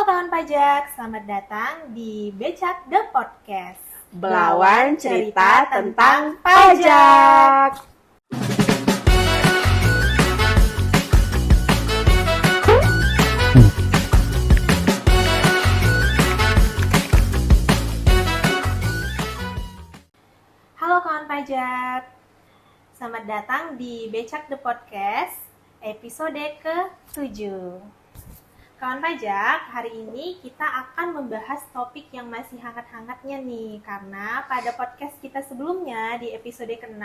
Halo kawan pajak, selamat datang di Becak The Podcast. Belawan cerita tentang pajak. Halo kawan pajak, selamat datang di Becak The Podcast, episode ke-7. Kawan pajak, hari ini kita akan membahas topik yang masih hangat-hangatnya nih. Karena pada podcast kita sebelumnya, di episode ke-6,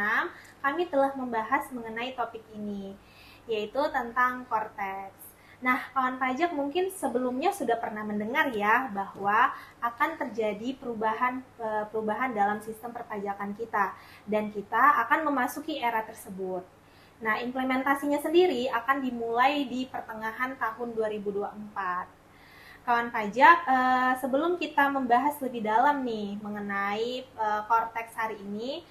kami telah membahas mengenai topik ini, yaitu tentang Cortex. Nah, kawan pajak mungkin sebelumnya sudah pernah mendengar ya, bahwa akan terjadi perubahan dalam sistem perpajakan kita. Dan kita akan memasuki era tersebut. Nah, implementasinya sendiri akan dimulai di pertengahan tahun 2024. Kawan pajak, sebelum kita membahas lebih dalam nih mengenai Cortex hari ini,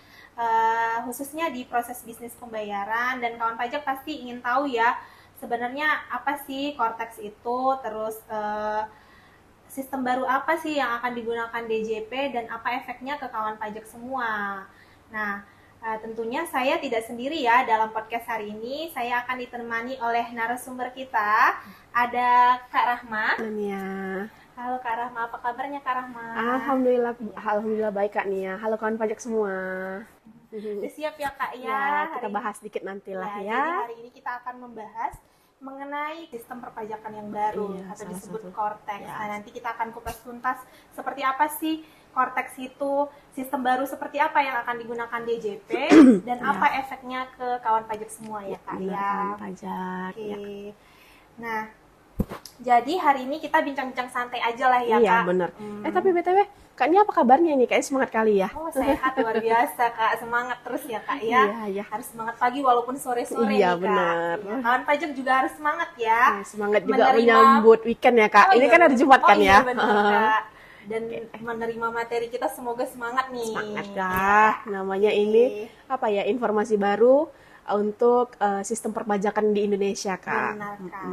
khususnya di proses bisnis pembayaran, dan kawan pajak pasti ingin tahu ya, sebenarnya apa sih Cortex itu, terus sistem baru apa sih yang akan digunakan DJP, dan apa efeknya ke kawan pajak semua. Nah, tentunya saya tidak sendiri ya dalam podcast hari ini. Saya akan ditemani oleh narasumber kita. Ada Kak Rahma. Nia. Halo Kak Rahma, apa kabarnya Kak Rahma? Alhamdulillah baik Kak Nia. Halo kawan pajak semua. Udah siap ya Kak ya? Ya, kita bahas sedikit nantilah ya. Jadi hari ini kita akan membahas mengenai sistem perpajakan yang baru atau disebut Cortex. Ya. Nah, nanti kita akan kupas tuntas seperti apa sih Cortex itu, sistem baru seperti apa yang akan digunakan DJP, dan apa efeknya ke kawan pajak semua ya Kak ya. Kawan pajak. Oke. Ya. Nah, jadi hari ini kita bincang-bincang santai aja lah ya Kak. Iya benar. Tapi BTW, Kak Nia apa kabarnya nih? Kayaknya semangat kali ya. Oh, sehat luar biasa Kak, semangat terus ya Kak ya. Iya. Harus semangat pagi walaupun sore-sore Iya, nih Kak. benar. Iya, kawan pajak juga harus semangat ya. Semangat juga menyambut weekend ya Kak. Ini kan hari Jumat kan ya. Iya benar Kak. Dan menerima materi kita semoga semangat nih. Semangat dah. Namanya ini apa ya, informasi baru untuk sistem perpajakan di Indonesia Kak. Benar Kak.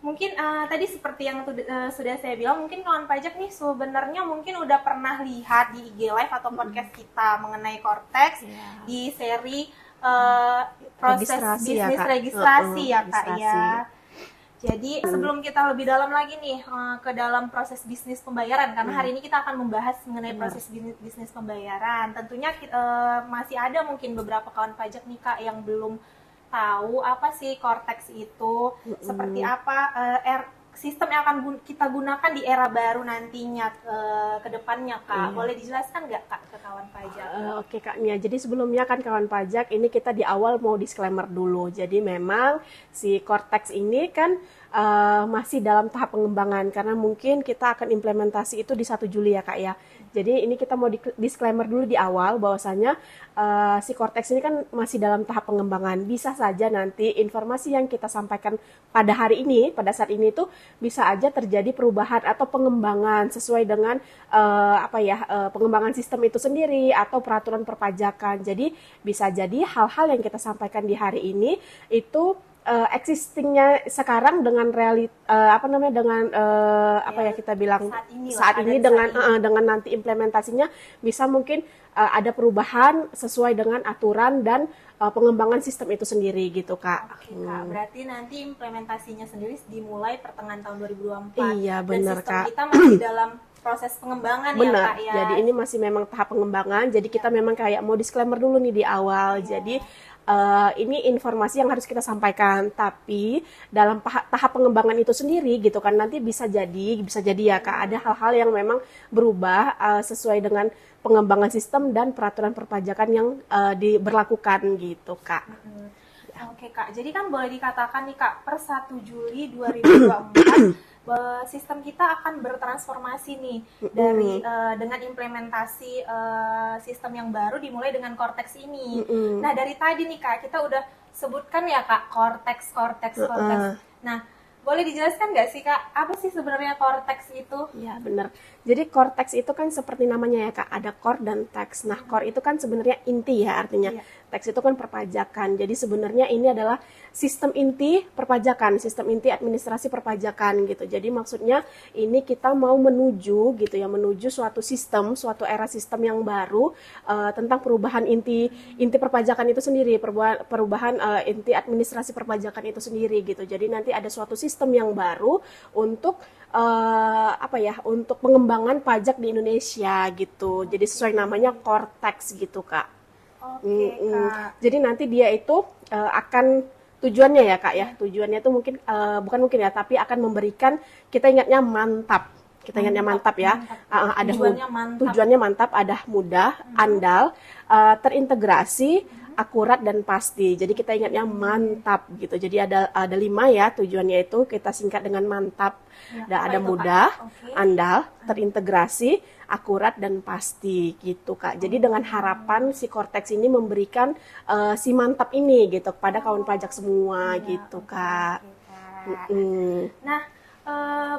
Mungkin tadi seperti yang sudah saya bilang, mungkin kawan pajak nih sebenarnya mungkin udah pernah lihat di IG Live atau podcast kita mengenai Cortex di seri proses bisnis registrasi ya Kak ya. Jadi sebelum kita lebih dalam lagi nih ke dalam proses bisnis pembayaran, karena hari ini kita akan membahas mengenai proses bisnis pembayaran. Tentunya masih ada mungkin beberapa kawan pajak nih Kak yang belum tahu apa sih Cortex itu, seperti apa sistem yang akan kita gunakan di era baru nantinya ke depannya Kak. Boleh dijelaskan nggak Kak ke kawan pajak? Oke Kak Nia, jadi sebelumnya kan kawan pajak ini kita di awal mau disclaimer dulu. Jadi memang si Cortex ini kan masih dalam tahap pengembangan, karena mungkin kita akan implementasi itu di 1 Juli ya Kak ya. Jadi ini kita mau disclaimer dulu di awal bahwasanya si Cortex ini kan masih dalam tahap pengembangan. Bisa saja nanti informasi yang kita sampaikan pada hari ini, pada saat ini itu bisa aja terjadi perubahan atau pengembangan sesuai dengan pengembangan sistem itu sendiri atau peraturan perpajakan. Jadi bisa jadi hal-hal yang kita sampaikan di hari ini itu existingnya sekarang dengan saat ini dengan nanti implementasinya bisa mungkin ada perubahan sesuai dengan aturan dan pengembangan sistem itu sendiri gitu Kak. Oke Kak, berarti nanti implementasinya sendiri dimulai pertengahan tahun 2024. Iya benar Kak. Dan sistem kita masih dalam proses pengembangan ya Kak ya. Jadi ini masih memang tahap pengembangan. Jadi kita memang kayak mau disclaimer dulu nih di awal. Jadi ini informasi yang harus kita sampaikan, tapi dalam tahap pengembangan itu sendiri gitu kan, nanti bisa jadi ya Kak, ada hal-hal yang memang berubah sesuai dengan pengembangan sistem dan peraturan perpajakan yang diberlakukan gitu Kak. Oke Kak, jadi kan boleh dikatakan nih Kak, per 1 Juli 2024 sistem kita akan bertransformasi nih dari dengan implementasi sistem yang baru dimulai dengan Cortex ini. Nah, dari tadi nih Kak, kita udah sebutkan ya Kak, Cortex. Nah, boleh dijelaskan nggak sih Kak, apa sih sebenarnya Cortex itu? Ya benar. Jadi Cortex itu kan seperti namanya ya Kak, ada core dan text. Nah core itu kan sebenarnya inti ya artinya. Cortex itu kan perpajakan. Jadi sebenarnya ini adalah sistem inti perpajakan, sistem inti administrasi perpajakan gitu. Jadi maksudnya ini kita mau menuju gitu ya, menuju suatu sistem, suatu era sistem yang baru tentang perubahan inti perpajakan itu sendiri, perubahan inti administrasi perpajakan itu sendiri gitu. Jadi nanti ada suatu sistem yang baru untuk untuk pengembangan pajak di Indonesia gitu. Jadi sesuai namanya Cortex gitu, Kak. Oke, Kak. Jadi nanti dia itu akan tujuannya ya, Kak ya. Tujuannya itu mungkin bukan mungkin ya, tapi akan memberikan, kita ingatnya mantap. Kita ingatnya mantap ya. Ada tujuannya mantap, ada mudah, andal, terintegrasi, akurat dan pasti. Jadi kita ingatnya mantap gitu. Jadi ada 5 ya tujuannya itu, kita singkat dengan mantap. Ada mudah, andal, terintegrasi, akurat dan pasti gitu, Kak. Jadi dengan harapan si Cortex ini memberikan si mantap ini gitu kepada kawan pajak semua gitu, Kak. Nah,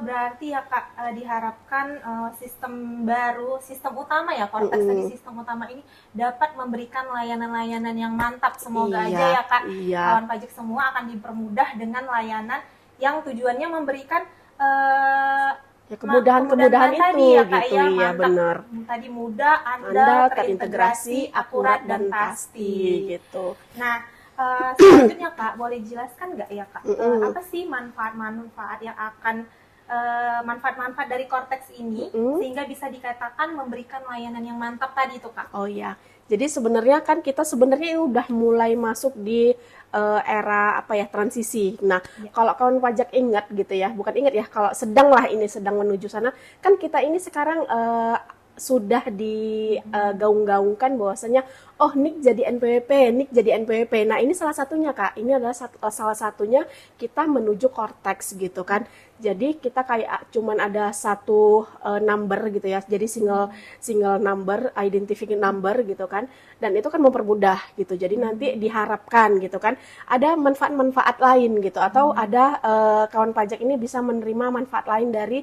berarti ya Kak, diharapkan sistem baru, sistem utama ya Cortex tadi, sistem utama ini dapat memberikan layanan-layanan yang mantap. Semoga aja ya Kak, kawan pajak semua akan dipermudah dengan layanan yang tujuannya memberikan kemudahan itu ya, Kak, gitu ya, benar. Tadi mudah, andal, terintegrasi, akurat dan pasti gitu. Nah, selanjutnya Kak, boleh jelaskan nggak ya Kak, apa sih manfaat-manfaat yang akan manfaat-manfaat dari Cortex ini sehingga bisa dikatakan memberikan layanan yang mantap tadi itu Kak? Oh ya, jadi sebenarnya kan kita sebenarnya udah mulai masuk di era transisi. Nah, kalau kawan pajak ingat gitu ya, bukan ingat ya, kalau sedang menuju sana, kan kita ini sekarang sudah digaung-gaungkan bahwasanya NIK jadi NPWP. Nah, ini salah satunya Kak. Ini adalah salah satunya kita menuju Cortex gitu kan. Jadi kita kayak cuman ada satu number gitu ya. Jadi single number, identifying number gitu kan. Dan itu kan mempermudah gitu. Jadi nanti diharapkan gitu kan ada manfaat-manfaat lain gitu, atau ada kawan pajak ini bisa menerima manfaat lain dari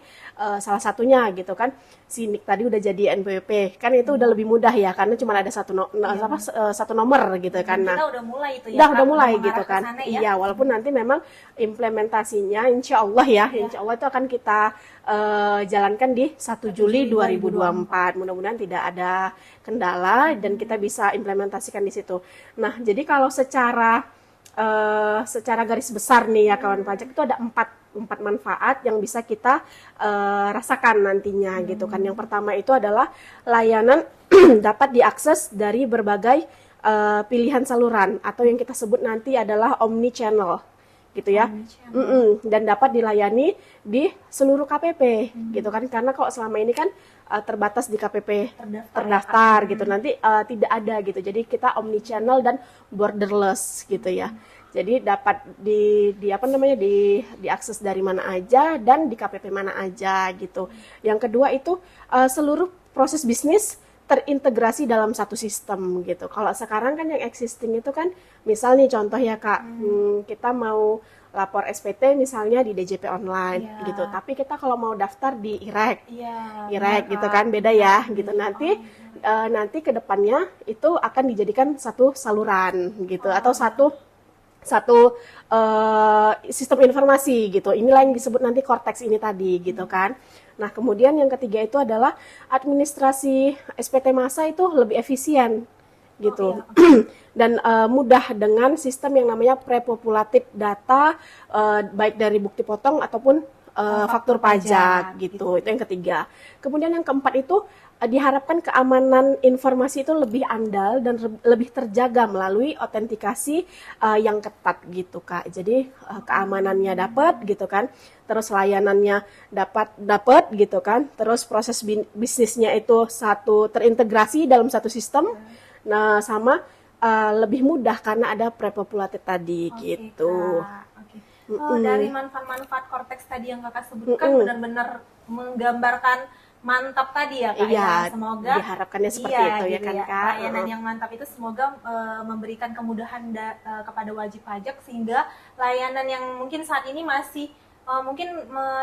salah satunya gitu kan. Si NIK tadi udah jadi NPWP. Kan itu udah lebih mudah ya karena cuma ada satu nomor gitu kan. Nah, kita udah mulai itu ya. Udah mulai gitu kan. Iya, walaupun nanti memang implementasinya insya Allah itu akan kita jalankan di 1 Juli 2024. Mudah-mudahan tidak ada kendala dan kita bisa implementasikan di situ. Nah, jadi kalau secara garis besar nih ya kawan pajak, itu ada empat manfaat yang bisa kita rasakan nantinya gitu kan. Yang pertama itu adalah layanan dapat diakses dari berbagai pilihan saluran atau yang kita sebut nanti adalah omni channel gitu ya. Dan dapat dilayani di seluruh KPP gitu kan, karena kalau selama ini kan terbatas di KPP terdaftar gitu, nanti tidak ada gitu. Jadi kita omni channel dan borderless gitu ya. Jadi dapat diakses dari mana aja dan di KPP mana aja gitu. Yang kedua itu seluruh proses bisnis terintegrasi dalam satu sistem gitu. Kalau sekarang kan yang existing itu kan, misal nih contoh ya Kak, kita mau lapor SPT misalnya di DJP online gitu. Tapi kita kalau mau daftar di IREK gitu kan, beda ya gitu. Nanti ke depannya itu akan dijadikan satu saluran gitu, atau satu sistem informasi gitu. Inilah yang disebut nanti Cortex ini tadi gitu kan. Nah, kemudian yang ketiga itu adalah administrasi SPT masa itu lebih efisien gitu. Dan mudah dengan sistem yang namanya prepopulatif data, baik dari bukti potong ataupun faktur pajak gitu. Itu yang ketiga. Kemudian yang keempat itu diharapkan keamanan informasi itu lebih andal dan lebih terjaga melalui autentikasi yang ketat gitu Kak. Jadi keamanannya dapat gitu kan, terus layanannya dapat gitu kan, terus proses bisnisnya itu terintegrasi dalam satu sistem. Nah, sama lebih mudah karena ada prepopulated tadi gitu. Dari manfaat-manfaat Cortex tadi yang Kakak sebutkan benar-benar menggambarkan mantap tadi ya Kak. Iya, semoga diharapkannya seperti itu ya kan Kak. Layanan yang mantap itu semoga memberikan kemudahan kepada wajib pajak, sehingga layanan yang mungkin saat ini masih mungkin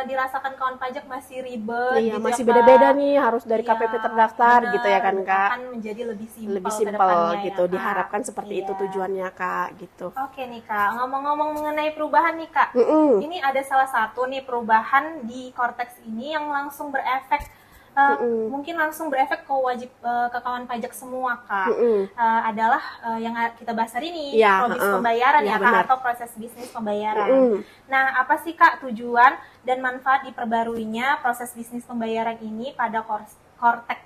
dirasakan kawan pajak masih ribet Iya, gitu masih ya, beda-beda Kak. nih, harus dari Iya, KPP terdaftar bener. gitu ya kan Kak. Akan menjadi lebih Lebih simpel ke simpel depannya gitu, ya, Kak. diharapkan seperti itu Iya. tujuannya Kak gitu. Oke nih Kak, ngomong-ngomong mengenai perubahan nih Kak, Mm-mm. ini ada salah satu nih perubahan di Cortex ini yang langsung berefek, mungkin langsung berefek ke kawan pajak semua Kak. Mm-mm. Adalah yang kita bahas hari ini, Iya, probis pembayaran iya, ya Kak, benar. atau proses bisnis pembayaran. Mm-mm. Nah, apa sih Kak tujuan dan manfaat diperbaruinya proses bisnis pembayaran ini pada Cortex?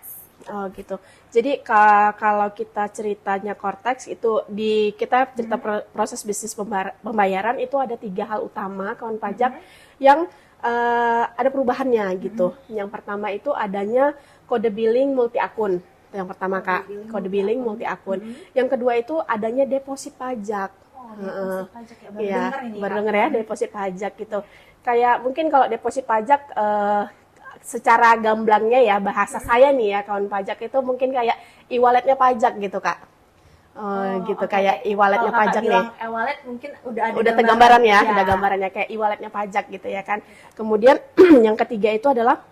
Oh gitu. Jadi kalau kita ceritanya Cortex itu kita cerita proses bisnis pembayaran itu ada 3 hal utama kawan pajak yang ada perubahannya gitu. Yang pertama itu adanya kode billing multi akun. Itu yang pertama Kak, kode billing multi akun. Yang kedua itu adanya deposit pajak. Oh, deposit pajak ya, baru Iya, denger ini baru Kak. denger ya deposit pajak gitu. Kayak mungkin kalau deposit pajak secara gamblangnya ya bahasa saya nih ya kawan pajak itu mungkin kayak e-walletnya pajak gitu Kak. Gitu oke, kayak oke. e-walletnya Kalau Kakak pajak nih. bilang e-wallet mungkin udah ada Udah tergambaran ya, Iya. udah gambarannya kayak e-walletnya pajak gitu ya kan. Kemudian yang ketiga itu adalah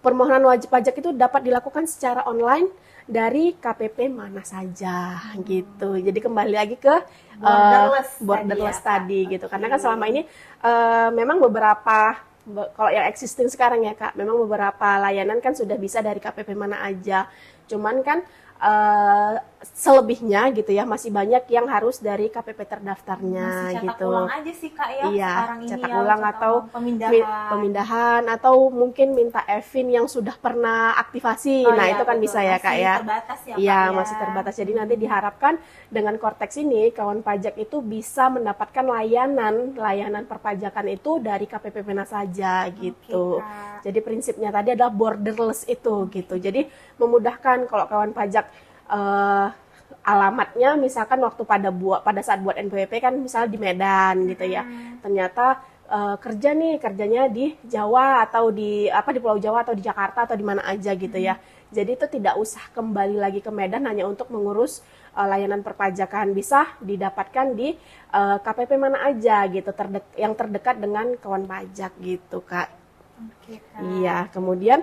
permohonan wajib pajak itu dapat dilakukan secara online dari KPP mana saja gitu. Jadi kembali lagi ke borderless tadi gitu. Karena kan selama ini memang kalau yang existing sekarang ya Kak, memang beberapa layanan kan sudah bisa dari KPP mana aja. Cuman kan selebihnya gitu ya masih banyak yang harus dari KPP terdaftarnya Masih cetak gitu. ulang aja sih Kak ya Iya, sekarang ini cetak ya, ulang cetak atau ulang pemindahan. pemindahan atau mungkin minta EVIN yang sudah pernah aktivasi. Oh Nah, iya, itu kan betul. bisa ya Kak Masih ya. terbatas ya, Iya, Kak, ya. masih terbatas. Jadi nanti diharapkan dengan Cortex ini kawan pajak itu bisa mendapatkan layanan perpajakan itu dari KPP mana saja gitu. Kak. Jadi prinsipnya tadi adalah borderless itu gitu. Jadi memudahkan kalau kawan pajak alamatnya misalkan waktu pada saat buat NPWP kan misalnya di Medan gitu ya. Ternyata kerjanya di Jawa atau di Pulau Jawa atau di Jakarta atau di mana aja gitu ya. Jadi itu tidak usah kembali lagi ke Medan hanya untuk mengurus layanan perpajakan, bisa didapatkan di KPP mana aja gitu yang terdekat dengan kawan pajak gitu Kak. Oke, Kak. Iya, kemudian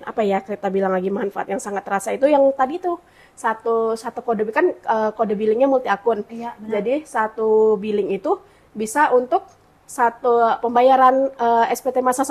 kita bilang lagi manfaat yang sangat terasa itu yang tadi tuh satu kode kan kode billingnya multi akun. Iya, benar. Jadi satu billing itu bisa untuk satu pembayaran SPT masa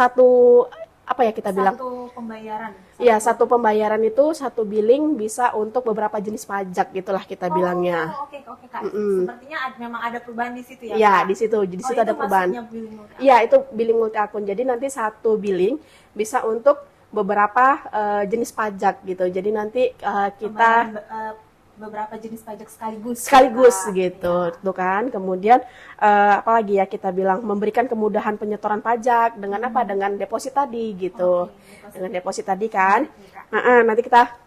kita bilang? Satu pembayaran. Iya, satu pembayaran itu satu billing bisa untuk beberapa jenis pajak gitulah kita bilangnya. Oke Kak. Sepertinya memang ada perubahan di situ ya. Iya, Kak? di situ itu ada perubahan. maksudnya billing multi akun. Iya, itu billing multi akun. Jadi nanti satu billing bisa untuk beberapa jenis pajak gitu. Jadi nanti kita Pembayaran, beberapa jenis pajak sekaligus Kak. gitu, tuh kan. Kemudian apalagi ya kita bilang memberikan kemudahan penyetoran pajak dengan apa? Dengan deposit tadi gitu. Oke, Dengan deposit tadi kan. Kak. Nanti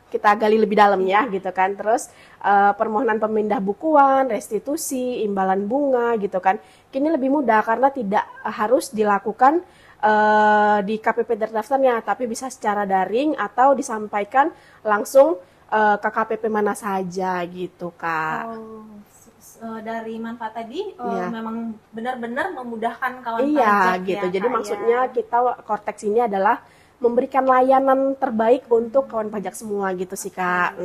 kita gali lebih dalam ya gitu kan. Terus permohonan pemindah bukuan, restitusi, imbalan bunga gitu kan. Kini lebih mudah karena tidak harus dilakukan di KPP terdaftarnya, tapi bisa secara daring atau disampaikan langsung ke KPP mana saja gitu Kak. Dari manfaat tadi Iya. memang benar-benar memudahkan kawan Iya pajak gitu. ya, Jadi Kak, maksudnya ya. kita Cortex ini adalah memberikan layanan terbaik untuk kawan pajak semua gitu sih Kak.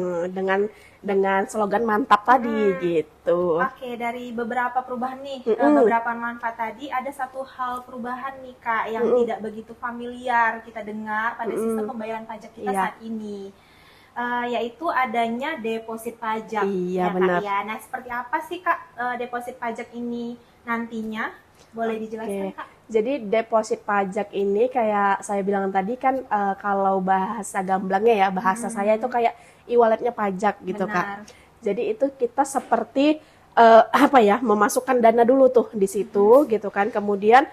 Dengan slogan mantap tadi gitu. Oke, dari beberapa perubahan nih, beberapa manfaat tadi, ada satu hal perubahan nih Kak yang tidak begitu familiar kita dengar pada sistem pembayaran pajak kita Iya. saat ini, yaitu adanya deposit pajak. Iya, ya, benar. Kak, ya. Nah, seperti apa sih Kak deposit pajak ini nantinya? Boleh dijelaskan Oke. Kak? Jadi deposit pajak ini kayak saya bilang tadi kan kalau bahasa gamblangnya ya bahasa saya itu kayak e-walletnya pajak gitu Benar. Kak. Jadi itu kita seperti memasukkan dana dulu tuh di situ gitu kan. Kemudian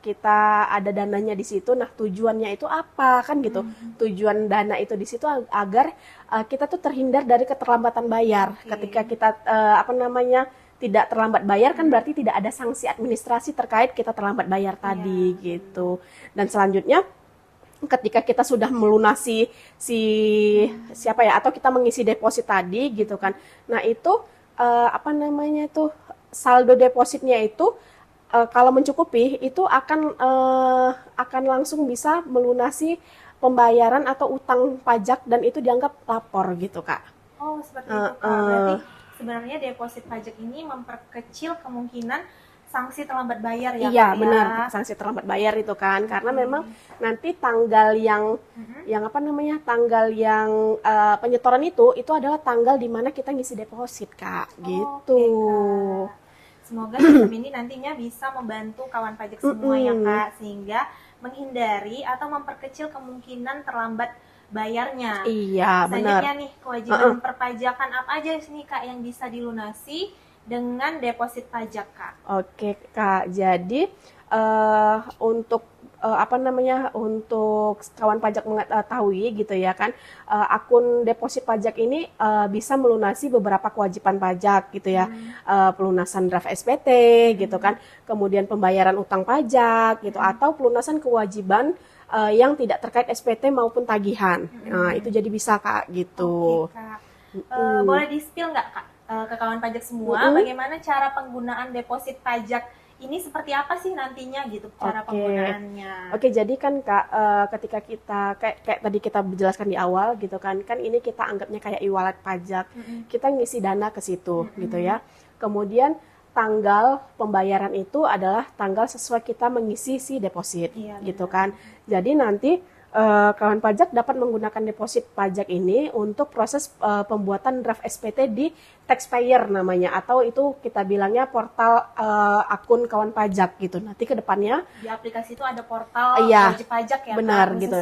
kita ada dananya di situ. Nah tujuannya itu apa kan gitu? Tujuan dana itu di situ agar kita tuh terhindar dari keterlambatan bayar. Ketika kita tidak terlambat bayar kan berarti tidak ada sanksi administrasi terkait kita terlambat bayar tadi gitu. Dan selanjutnya ketika kita sudah melunasi atau kita mengisi deposit tadi gitu kan. Nah, itu saldo depositnya itu kalau mencukupi itu akan langsung bisa melunasi pembayaran atau utang pajak dan itu dianggap lapor gitu Kak. Oh, seperti itu Kak. Berarti sebenarnya deposit pajak ini memperkecil kemungkinan sanksi terlambat bayar ya Iya, Kak, benar, ya? sanksi terlambat bayar itu kan, karena memang nanti tanggal yang apa namanya, tanggal yang penyetoran itu adalah tanggal di mana kita ngisi deposit Kak, gitu. Oke, Kak. Semoga sistem ini nantinya bisa membantu kawan pajak semua ya Kak, sehingga menghindari atau memperkecil kemungkinan terlambat bayarnya. Iya, benar. Selanjutnya nih, kewajiban perpajakan apa aja nih Kak yang bisa dilunasi dengan deposit pajak Kak? Oke Kak, jadi untuk apa namanya, untuk kawan pajak mengetahui gitu ya kan, akun deposit pajak ini bisa melunasi beberapa kewajiban pajak gitu ya, pelunasan draft SPT gitu kan, kemudian pembayaran utang pajak gitu, atau pelunasan kewajiban yang tidak terkait SPT maupun tagihan. Nah, itu jadi bisa Kak gitu. Oke Kak. Boleh di-spill nggak Kak ke kawan pajak semua bagaimana cara penggunaan deposit pajak ini, seperti apa sih nantinya gitu cara penggunaannya? Oke, jadi kan Kak, ketika kita kayak tadi kita jelaskan di awal gitu kan ini kita anggapnya kayak e-wallet pajak. Kita ngisi dana ke situ gitu ya. Kemudian tanggal pembayaran itu adalah tanggal sesuai kita mengisi si deposit gitu kan. Jadi nanti kawan pajak dapat menggunakan deposit pajak ini untuk proses pembuatan draft SPT di taxpayer namanya, atau itu kita bilangnya portal akun kawan pajak gitu. Nanti ke depannya di aplikasi itu ada portal wajib pajak ya, benar Kak, gitu.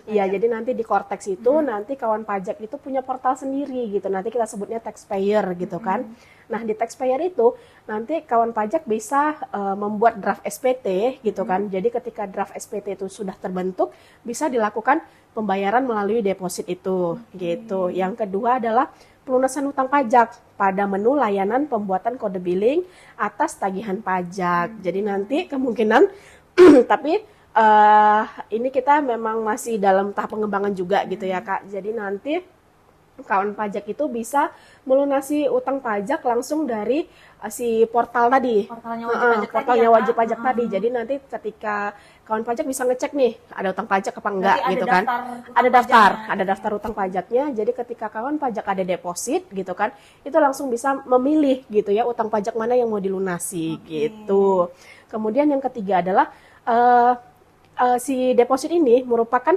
Iya, jadi nanti di Cortex itu nanti kawan pajak itu punya portal sendiri gitu. Nanti kita sebutnya taxpayer gitu kan. Nah, di taxpayer itu nanti kawan pajak bisa membuat draft SPT gitu kan. Jadi ketika draft SPT itu sudah terbentuk, bisa dilakukan pembayaran melalui deposit itu gitu. Yang kedua adalah pelunasan utang pajak pada menu layanan pembuatan kode billing atas tagihan pajak. Jadi nanti kemungkinan tapi ini kita memang masih dalam tahap pengembangan juga gitu ya Kak. Jadi nanti kawan pajak itu bisa melunasi utang pajak langsung dari si portal tadi, portalnya wajib pajak tadi. Jadi nanti ketika kawan pajak bisa ngecek nih ada utang pajak apa enggak gitu kan, ada daftar utang pajaknya. Jadi ketika kawan pajak ada deposit gitu kan, itu langsung bisa memilih gitu ya utang pajak mana yang mau dilunasi gitu. Kemudian yang ketiga adalah si deposit ini merupakan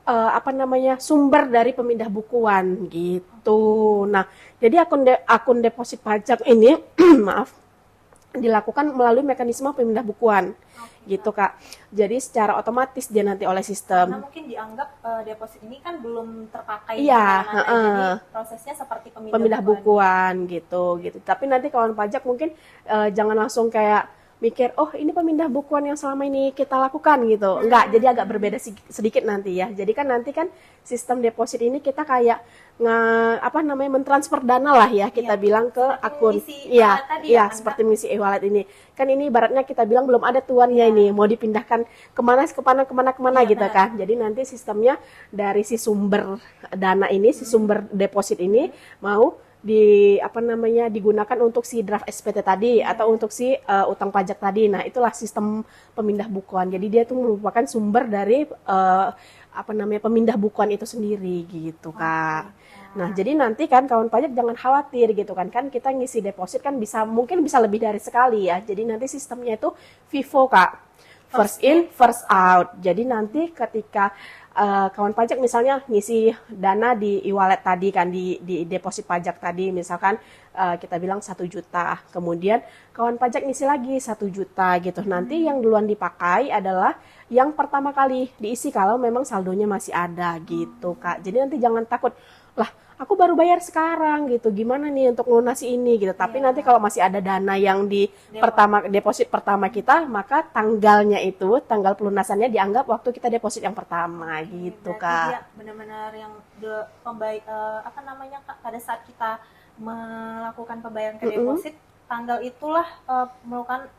apa namanya, sumber dari pemindah bukuan gitu. Nah, jadi akun deposit pajak ini maaf, dilakukan melalui mekanisme pemindah bukuan gitu Kak. Jadi secara otomatis dia nanti oleh sistem. Karena mungkin dianggap deposit ini kan belum terpakai jadi prosesnya seperti pemindah bukuan gitu. Tapi nanti kawan pajak mungkin jangan langsung kayak mikir, oh ini pemindah bukuan yang selama ini kita lakukan gitu. Enggak, jadi agak berbeda sedikit nanti ya. Jadi kan nanti kan sistem deposit ini kita kayak mentransfer dana lah ya, kita bilang ke akun. Seperti misi e-wallet ini. Kan ini ibaratnya kita bilang belum ada tuannya ini, mau dipindahkan kemana gitu kan. Jadi nanti sistemnya dari si sumber dana ini, si sumber deposit ini mau digunakan untuk si draft SPT tadi atau untuk si utang pajak tadi. Nah, itulah sistem pemindah bukuan. Jadi dia itu merupakan sumber dari pemindah bukuan itu sendiri gitu Kak. Nah, jadi nanti kan kawan pajak jangan khawatir gitu kan kita ngisi deposit kan mungkin bisa lebih dari sekali ya. Jadi nanti sistemnya itu FIFO Kak, first in first out. Jadi nanti ketika kawan pajak misalnya ngisi dana di e-wallet tadi kan, di deposit pajak tadi misalkan kita bilang 1 juta, kemudian kawan pajak ngisi lagi 1 juta gitu. Nanti yang duluan dipakai adalah yang pertama kali diisi kalau memang saldonya masih ada gitu Kak. Jadi nanti jangan takut, lah aku baru bayar sekarang gitu, gimana nih untuk melunasi ini gitu. Tapi nanti kalau masih ada dana yang di deposit pertama kita, maka tanggal pelunasannya dianggap waktu kita deposit yang pertama gitu Kak. Dia benar-benar yang Kak, pada saat kita melakukan pembayaran ke deposit, tanggal itulah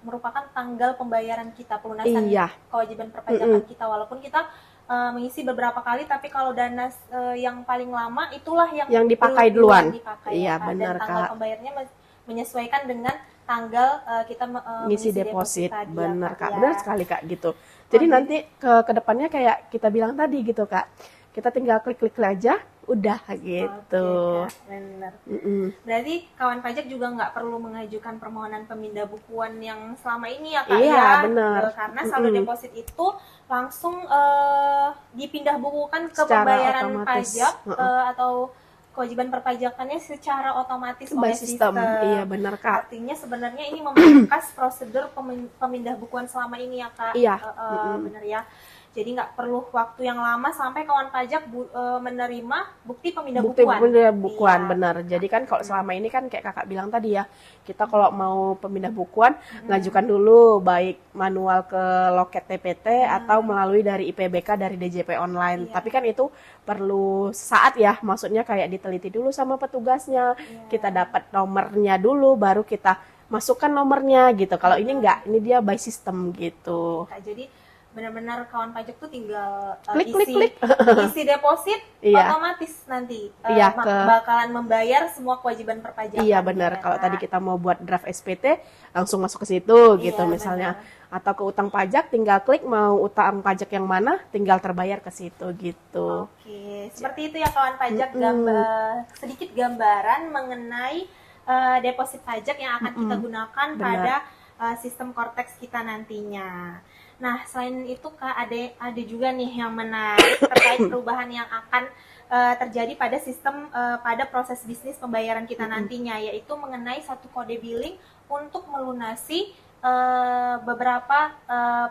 merupakan tanggal pembayaran kita, pelunasan kewajiban perpajakan kita. Walaupun kita mengisi beberapa kali, tapi kalau dana yang paling lama itulah yang dipakai duluan. Benar, dan tanggal pembayarnya menyesuaikan dengan tanggal kita ngisi mengisi deposit. tadi Benar ya, Kak, ya. benar sekali Kak gitu. Jadi Oke. nanti ke depannya kayak kita bilang tadi gitu Kak, kita tinggal klik-klik aja, udah gitu. Oke, Kak, benar. Mm-mm. Berarti kawan pajak juga nggak perlu mengajukan permohonan pemindah bukuan yang selama ini ya Kak Iya ya. benar. Karena saldo Mm-mm. deposit itu langsung dipindah bukukan ke Secara pembayaran otomatis. pajak Heeh. atau kewajiban perpajakannya secara otomatis By oleh system. Iya benar Kak. Artinya sebenarnya ini memangkas prosedur pemindah bukuan selama ini ya Kak. Iya. Benar ya. Jadi nggak perlu waktu yang lama sampai kawan pajak menerima bukti pemindah Bukti bukuan. pemindah bukuan, Iya. benar. Jadi kan kalau selama ini kan kayak kakak bilang tadi ya, kita kalau mau pemindah bukuan ngajukan dulu baik manual ke loket TPT atau melalui dari IPBK dari DJP online. Iya. Tapi kan itu perlu saat ya, maksudnya kayak diteliti dulu sama petugasnya, Iya. kita dapat nomornya dulu, baru kita masukkan nomornya gitu. Kalau ini enggak, ini dia by system gitu. Kak, jadi benar-benar kawan pajak tuh tinggal Klik. isi deposit Iya. otomatis nanti Iya, bakalan membayar semua kewajiban perpajakan. Iya benar. ya, Kalau Kak? tadi kita mau buat draft SPT, langsung masuk ke situ gitu Iya, misalnya. Atau ke utang pajak, tinggal klik mau utang pajak yang mana, tinggal terbayar ke situ gitu. Oke, seperti itu ya kawan pajak. Sedikit gambaran mengenai deposit pajak yang akan kita gunakan Benar. pada sistem Cortex kita nantinya. Nah, selain itu Kak, ada juga nih yang menarik terkait perubahan yang akan terjadi pada sistem pada proses bisnis pembayaran kita nantinya, yaitu mengenai satu kode billing untuk melunasi beberapa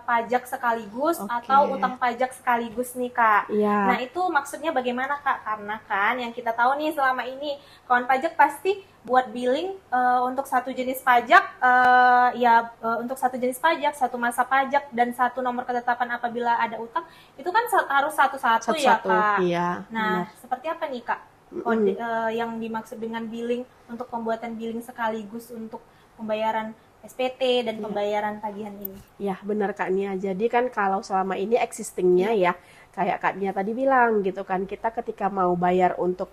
pajak sekaligus Oke. atau utang pajak sekaligus nih Kak. Iya. Nah itu maksudnya bagaimana Kak? Karena kan yang kita tahu nih selama ini kawan pajak pasti buat billing untuk satu jenis pajak, untuk satu jenis pajak, satu masa pajak dan satu nomor ketetapan apabila ada utang itu kan harus satu-satu ya Kak. Iya. Nah seperti apa nih Kak kode yang dimaksud dengan billing untuk pembuatan billing sekaligus untuk pembayaran SPT dan pembayaran tagihan ini? Ya benar Kak Nia. Jadi kan kalau selama ini existingnya ya, kayak Kak Nia tadi bilang gitu kan, kita ketika mau bayar untuk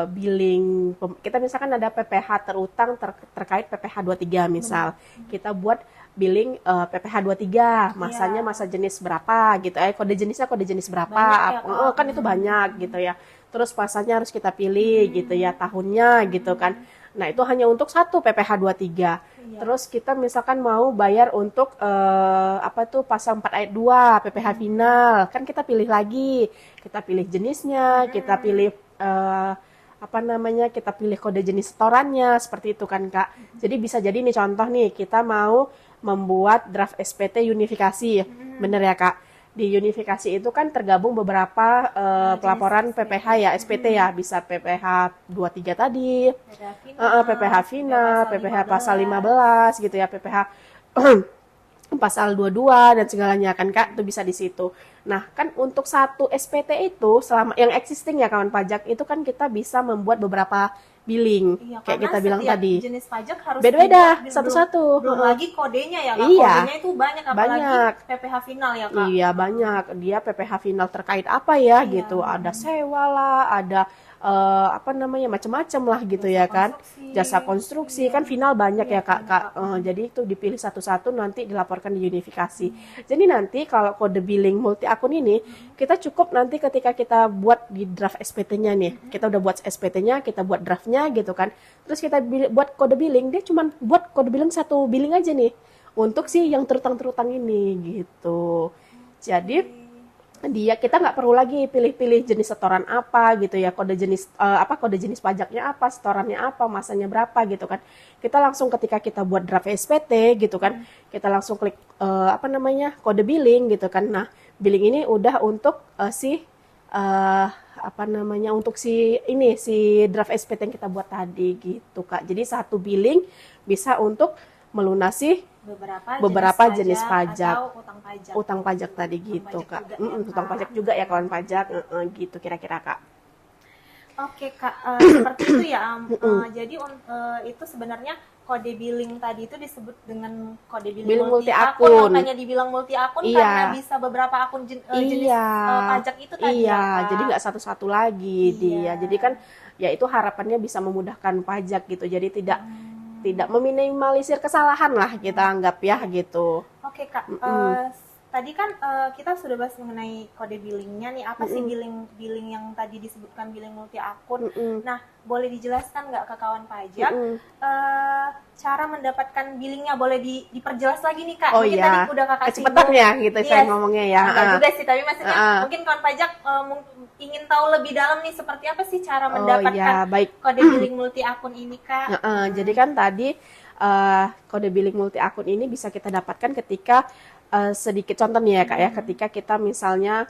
billing, kita misalkan ada PPh terutang terkait PPh 23 misal, kita buat billing PPh 23, masanya masa jenis berapa gitu, kode jenis berapa, Banyak ya, Kak. kan itu banyak gitu ya. Terus pasanya harus kita pilih gitu ya, tahunnya gitu kan. Nah itu hanya untuk satu PPh 23. Terus kita misalkan mau bayar untuk pasal 4 ayat 2 PPh final, kan kita pilih lagi, kita pilih jenisnya, kita pilih kita pilih kode jenis setorannya, seperti itu kan Kak. Jadi bisa jadi nih contoh nih, kita mau membuat draft SPT unifikasi, bener ya Kak? Di unifikasi itu kan tergabung beberapa pelaporan PPh ya, SPT ya, bisa PPh 23 tadi, PPh final, PPh pasal 15 gitu ya, PPh pasal 22 dan segalanya kan Kak, itu bisa di situ. Nah, kan untuk satu SPT itu selama yang existing ya kawan pajak itu kan kita bisa membuat beberapa billing. Iya, kayak karena kita bilang setiap tadi. jenis pajak harus beda-beda dibuat satu-satu. Belum lagi kodenya ya Kak. Iya. Kodenya itu banyak apalagi Banyak. PPh final ya Kak. Iya, banyak. Dia PPh final terkait apa ya Iya. gitu. Ada sewa lah, ada macam-macam lah gitu Jasa ya kan. konstruksi. Jasa konstruksi kan final banyak ya Kak. Jadi itu dipilih satu-satu nanti dilaporkan di unifikasi. Jadi nanti kalau kode billing multi akun ini kita cukup nanti ketika kita buat di draft SPT-nya nih. Kita udah buat SPT-nya, kita buat draftnya gitu kan. Terus kita buat kode billing, dia cuma buat kode billing satu billing aja nih. Untuk si yang terutang-terutang ini gitu. Jadi kita nggak perlu lagi pilih-pilih jenis setoran apa gitu ya, kode jenis pajaknya apa, setorannya apa, masanya berapa gitu kan. Kita langsung ketika kita buat draft SPT gitu kan, kita langsung klik kode billing gitu kan. Nah, billing ini udah untuk untuk si draft SPT yang kita buat tadi gitu Kak. Jadi satu billing bisa untuk melunasi beberapa jenis pajak atau utang pajak tadi gitu pajak Kak. juga ya, Utang Kak. pajak juga ya kawan pajak gitu kira-kira Kak. Oke Kak, seperti itu ya. Jadi itu sebenarnya kode billing tadi itu disebut dengan kode billing multi akun. Makanya dibilang multi akun Iya. karena bisa beberapa akun jenis pajak itu tadi ya, Iya, Kak. jadi nggak satu-satu lagi Iya. dia. Jadi kan ya itu harapannya bisa memudahkan pajak gitu. Jadi tidak tidak meminimalisir kesalahan lah kita anggap ya gitu. Oke Kak, tadi kan kita sudah bahas mengenai kode billingnya nih. Apa sih billing yang tadi disebutkan billing multi akun? Nah, boleh dijelaskan nggak ke kawan pajak cara mendapatkan billingnya? Boleh diperjelas lagi nih Kak. Oh mungkin iya, tadi udah Kakak kecepatan singgung. ya gitu saya ngomongnya ya. Enggak juga sih, tapi maksudnya mungkin kawan pajak ingin tahu lebih dalam nih seperti apa sih cara mendapatkan kode billing multi akun ini Kak? Jadi kan tadi kode billing multi akun ini bisa kita dapatkan ketika sedikit contoh nih ya Kak ya, ketika kita misalnya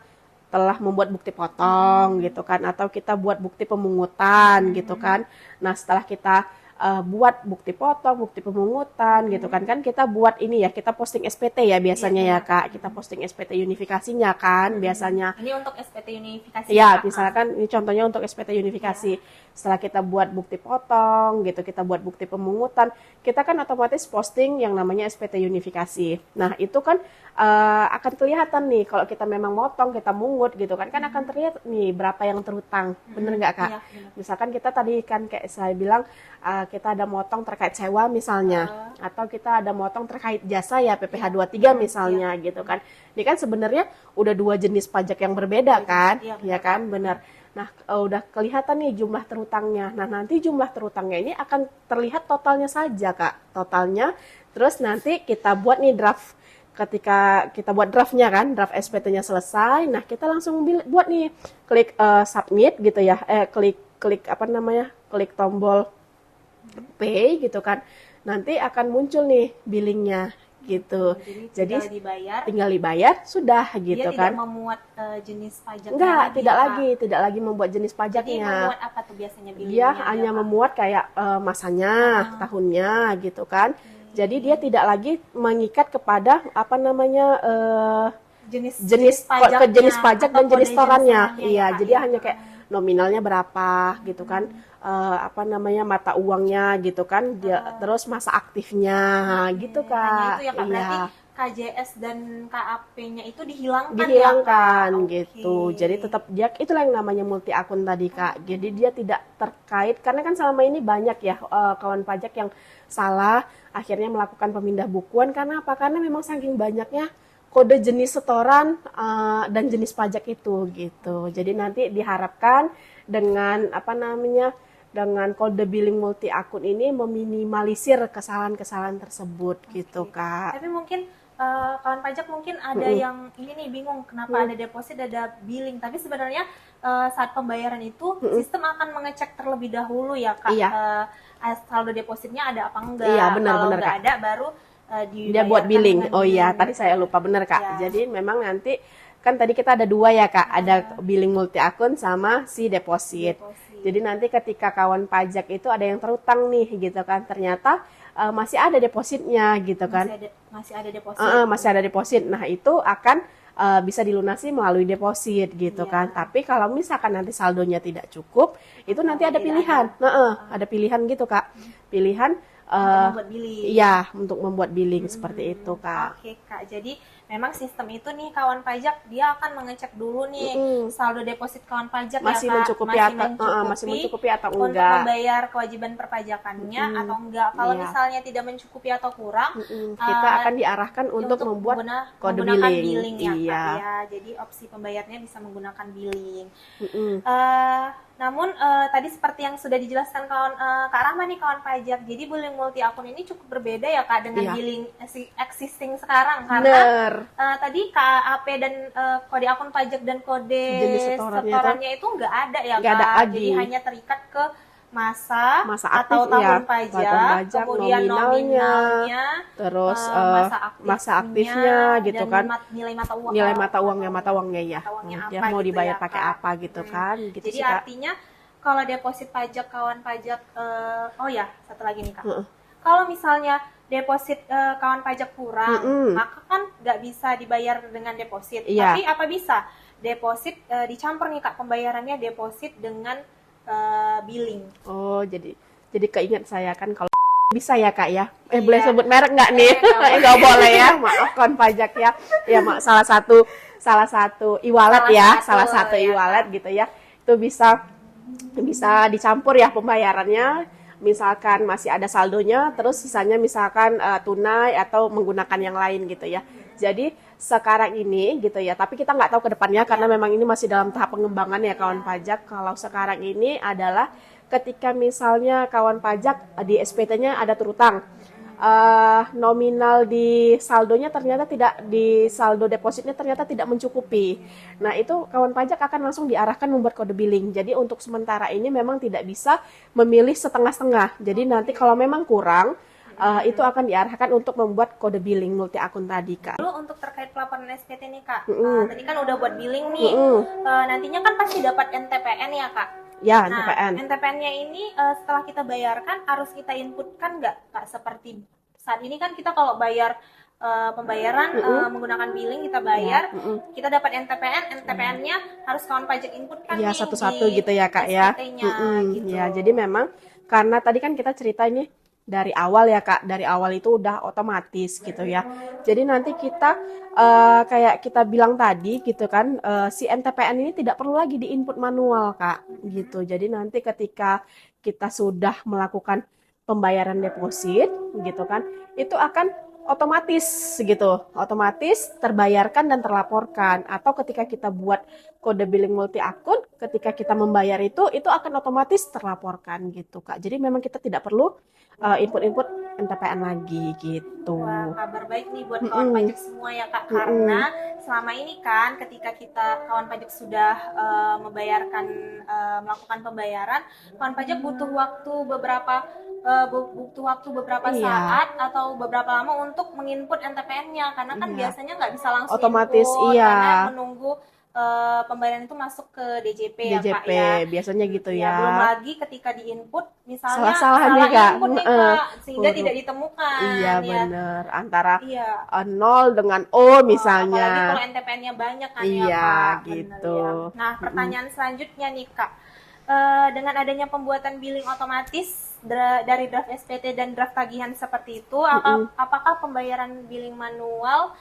telah membuat bukti potong gitu kan, atau kita buat bukti pemungutan gitu kan. Nah setelah kita buat bukti potong, bukti pemungutan gitu kan kita buat ini ya, kita posting SPT ya biasanya ya Kak, kita posting SPT unifikasinya kan biasanya. Ini untuk SPT unifikasi ya misalkan ini contohnya untuk SPT unifikasi. Setelah kita buat bukti potong gitu, kita buat bukti pemungutan, kita kan otomatis posting yang namanya SPT unifikasi. Nah itu kan akan kelihatan nih kalau kita memang motong, kita mungut gitu kan akan terlihat nih berapa yang terhutang. Bener nggak Kak? Misalkan kita tadi kan kayak saya bilang kita ada motong terkait sewa misalnya, atau kita ada motong terkait jasa ya PPh 23 misalnya gitu kan. Ini kan sebenarnya udah dua jenis pajak yang berbeda kan, ya kan, benar. Nah udah kelihatan nih jumlah terhutangnya. Nah nanti jumlah terhutangnya ini akan terlihat totalnya saja Kak, totalnya. Terus nanti kita buat nih draft. Ketika kita buat draftnya kan, draft SPT-nya selesai, nah kita langsung buat nih, klik submit gitu ya, klik apa namanya, klik tombol pay gitu kan, nanti akan muncul nih billingnya gitu. Jadi tinggal dibayar sudah gitu. Dia kan. Tidak memuat jenis pajaknya. Enggak, tidak lagi membuat jenis pajaknya. Jadi memuat apa tuh biasanya billingnya? Dia hanya memuat kayak masanya, tahunnya gitu kan. Jadi dia tidak lagi mengikat kepada apa namanya jenis pajak dan jenis setorannya. Iya, jadi hanya kayak nominalnya berapa gitu kan, apa namanya mata uangnya gitu kan, dia terus masa aktifnya gitu Kak. Itu ya Kak, berarti KJS dan KAP-nya itu dihilangkan ya, gitu. Jadi tetap dia itulah yang namanya multi akun tadi Kak. Jadi dia tidak terkait, karena kan selama ini banyak ya kawan pajak yang salah akhirnya melakukan pemindah bukuan. Karena apa? Karena memang saking banyaknya kode jenis setoran dan jenis pajak itu gitu. Jadi nanti diharapkan dengan apa namanya, dengan kode billing multi akun ini meminimalisir kesalahan-kesalahan tersebut gitu Kak. Tapi mungkin kawan pajak mungkin ada yang ini nih bingung kenapa ada deposit, ada billing. Tapi sebenarnya saat pembayaran itu sistem akan mengecek terlebih dahulu ya Kak. Saldo depositnya ada apa enggak. Kalau enggak ada baru dia buat billing. Oh iya, tadi saya lupa, benar Kak. Jadi memang nanti kan tadi kita ada dua ya Kak, ada billing multi akun sama si deposit. Jadi nanti ketika kawan pajak itu ada yang terutang nih gitu kan, ternyata masih ada depositnya gitu kan. Masih ada deposit. Masih ada deposit. Nah, itu akan bisa dilunasi melalui deposit gitu kan. Tapi kalau misalkan nanti saldonya tidak cukup, itu nanti ada pilihan. Ada pilihan gitu Kak. Pilihan untuk membuat billing. Iya, untuk membuat billing seperti itu Kak. Oke Kak, jadi memang sistem itu nih kawan pajak dia akan mengecek dulu nih saldo deposit kawan pajak masih ya Kak, masih mencukupi atau enggak untuk membayar kewajiban perpajakannya atau enggak. Kalau misalnya tidak mencukupi atau kurang, kita akan diarahkan untuk membuat kode billing ya Kak ya. Jadi opsi pembayarnya bisa menggunakan billing. Namun tadi seperti yang sudah dijelaskan Kak Rahma nih kawan pajak, jadi billing multi akun ini cukup berbeda ya Kak dengan billing existing sekarang, karena tadi KAP dan kode akun pajak dan kode setorannya itu nggak ada ya Kak. Jadi hanya terikat ke masa aktif, atau tahun pajak, kemudian nominalnya, terus masa aktifnya gitu kan, nilai mata uangnya ya, dia mau gitu dibayar ya, pakai apa gitu kan. Gitu jadi sih, artinya kalau deposit pajak kawan pajak, oh ya satu lagi nih Kak, kalau misalnya deposit kawan pajak kurang, maka kan nggak bisa dibayar dengan deposit. Tapi apa bisa deposit dicampur nih Kak, pembayarannya deposit dengan billing. Oh, jadi keinget saya kan kalau bisa ya Kak ya. Boleh sebut merek nggak nih? Nggak boleh ya, maaf kawan pajak ya. Ya salah satu e-wallet ya, salah satu e-wallet gitu ya. Itu bisa dicampur ya pembayarannya misalkan masih ada saldonya, terus sisanya misalkan tunai atau menggunakan yang lain gitu ya. Jadi sekarang ini gitu ya, tapi kita nggak tahu ke depannya karena memang ini masih dalam tahap pengembangan ya kawan pajak. Kalau sekarang ini adalah ketika misalnya kawan pajak di SPT-nya ada terutang, nominal di saldonya ternyata tidak, di saldo depositnya ternyata tidak mencukupi. Nah, itu kawan pajak akan langsung diarahkan membuat kode billing. Jadi untuk sementara ini memang tidak bisa memilih setengah-setengah. Jadi nanti kalau memang kurang, itu akan diarahkan untuk membuat kode billing multi akun tadi, Kak. Lalu untuk terkait pelaporan SPT nih, Kak. Tadi kan udah buat billing nih. Nantinya kan pasti dapat NTPN ya, Kak? Ya, Nah, NTPN. NTPN-nya ini setelah kita bayarkan harus kita inputkan nggak, Kak? Seperti saat ini kan kita kalau bayar pembayaran menggunakan billing kita bayar, kita dapat NTPN, NTPN-nya harus kawan pajak inputkan Ya, nih satu-satu di gitu ya, Kak ya. SPT-nya, gitu. Ya, jadi memang karena tadi kan kita cerita ini dari awal ya, Kak. Dari awal itu udah otomatis gitu ya. Jadi nanti kita kayak kita bilang tadi gitu kan, si NTPN ini tidak perlu lagi diinput manual, Kak. Gitu. Jadi nanti ketika kita sudah melakukan pembayaran deposit gitu kan, itu akan otomatis gitu, otomatis terbayarkan dan terlaporkan. Atau ketika kita buat kode billing multi akun, ketika kita membayar itu akan otomatis terlaporkan gitu, Kak. Jadi memang kita tidak perlu input-input NTPN lagi gitu. Wah, kabar baik nih buat kawan pajak semua ya, Kak. Karena selama ini kan ketika kita kawan pajak sudah melakukan pembayaran, kawan pajak butuh waktu beberapa saat atau beberapa lama untuk menginput NTPN-nya, karena kan biasanya nggak bisa langsung otomatis input, karena menunggu pembayaran itu masuk ke DJP ya, Kak ya. Biasanya gitu ya. Belum lagi ketika diinput misalnya Salah salah nih, Kak. input nih, Kak, sehingga tidak ditemukan. Iya, ya. bener. Antara Iya. 0 dengan O misalnya. Apalagi kalau NTPN-nya banyak kan Iya, ya, Kak. gitu. Bener, ya. Nah, pertanyaan selanjutnya nih, Kak. Dengan adanya pembuatan billing otomatis dari draft SPT dan draft tagihan seperti itu, apakah pembayaran billing manual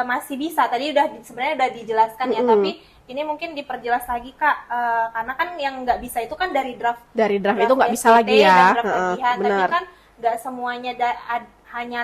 masih bisa? Tadi sebenarnya udah dijelaskan ya, tapi ini mungkin diperjelas lagi, Kak, karena kan yang nggak bisa itu kan dari draft itu nggak bisa SPT lagi ya. dan draft tagihan, tapi Bener. kan nggak semuanya hanya